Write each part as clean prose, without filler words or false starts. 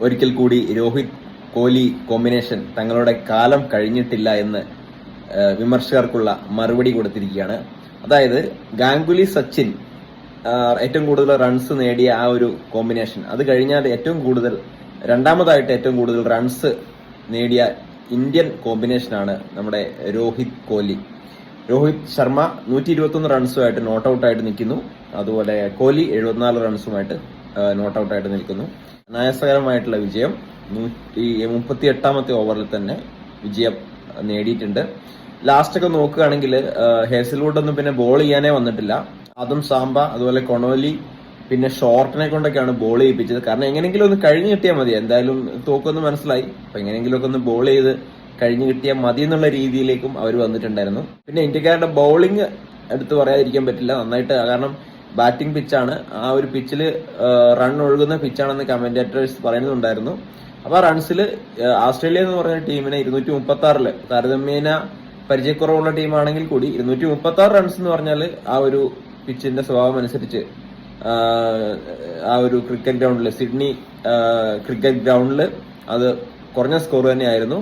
ഒരിക്കൽ കൂടി രോഹിത് കോഹ്ലി കോമ്പിനേഷൻ തങ്ങളുടെ കാലം കഴിഞ്ഞിട്ടില്ല എന്ന് വിമർശകർക്കുള്ള മറുപടി കൊടുത്തിരിക്കുകയാണ്. അതായത് ഗാംഗുലി സച്ചിൻ ഏറ്റവും കൂടുതൽ റൺസ് നേടിയ ആ ഒരു കോമ്പിനേഷൻ, അത് കഴിഞ്ഞാൽ രണ്ടാമതായിട്ട് ഏറ്റവും കൂടുതൽ റൺസ് നേടിയ ഇന്ത്യൻ കോമ്പിനേഷനാണ് നമ്മുടെ രോഹിത് കോഹ്ലി. രോഹിത് ശർമ്മ 121 റൺസുമായിട്ട് നോട്ട് ഔട്ടായിട്ട് നിൽക്കുന്നു. അതുപോലെ കോഹ്ലി 74 റൺസുമായിട്ട് നോട്ട് ഔട്ടായിട്ട് നിൽക്കുന്നു. അനായാസകരമായിട്ടുള്ള വിജയം 138ാമത്തെ ഓവറിൽ തന്നെ വിജയം നേടിയിട്ടുണ്ട്. ലാസ്റ്റൊക്കെ നോക്കുകയാണെങ്കിൽ ഹേസൽവുഡ് ഒന്നും പിന്നെ ബോൾ ചെയ്യാനേ വന്നിട്ടില്ല. അതും സാംബ, അതുപോലെ കൊണോലി, പിന്നെ ഷോർട്ടിനെ കൊണ്ടൊക്കെയാണ് ബോൾ ചെയ്യിപ്പിച്ചത്. കാരണം എങ്ങനെയെങ്കിലും ഒന്ന് കഴിഞ്ഞു കിട്ടിയാൽ മതി, എന്തായാലും തോക്കൊന്ന് മനസ്സിലായി. അപ്പൊ എങ്ങനെയെങ്കിലുമൊക്കെ ഒന്ന് ബോൾ ചെയ്ത് കഴിഞ്ഞു കിട്ടിയാൽ മതി എന്നുള്ള രീതിയിലേക്കും അവർ വന്നിട്ടുണ്ടായിരുന്നു. പിന്നെ ഇന്ത്യക്കാരുടെ ബൗളിംഗ് എടുത്ത് പറയാതിരിക്കാൻ പറ്റില്ല, നന്നായിട്ട്. കാരണം ബാറ്റിംഗ് പിച്ചാണ്, ആ ഒരു പിച്ചിൽ റൺ ഒഴുകുന്ന പിച്ചാണെന്ന് കമന്റേറ്റേഴ്സ് പറയുന്നുണ്ടായിരുന്നു. അപ്പൊ ആ റൺസിൽ ഓസ്ട്രേലിയ എന്ന് പറഞ്ഞ ടീമിനെ 236 താരതമ്യേന പരിചയക്കുറവുള്ള ടീമാണെങ്കിൽ കൂടി 236 റൺസ് എന്ന് പറഞ്ഞാൽ ആ ഒരു പിച്ചിന്റെ സ്വഭാവം അനുസരിച്ച് ആ ഒരു ക്രിക്കറ്റ് ഗ്രൗണ്ടിൽ, സിഡ്നി ക്രിക്കറ്റ് ഗ്രൗണ്ടിൽ അത് കുറഞ്ഞ സ്കോർ തന്നെയായിരുന്നു.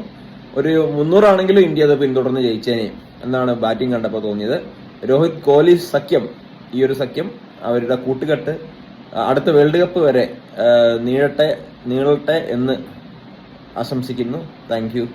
ഒരു 300 ആണെങ്കിലും ഇന്ത്യ അത് പിന്തുടർന്ന് ജയിച്ചേനെ എന്നാണ് ബാറ്റിംഗ് കണ്ടപ്പോൾ തോന്നിയത്. രോഹിത് കോഹ്ലി സഖ്യം, ഈ ഒരു സഖ്യം, അവരുടെ കൂട്ടുകെട്ട് അടുത്ത വേൾഡ് കപ്പ് വരെ നീളട്ടെ എന്ന് ആശംസിക്കുന്നു. Thank you.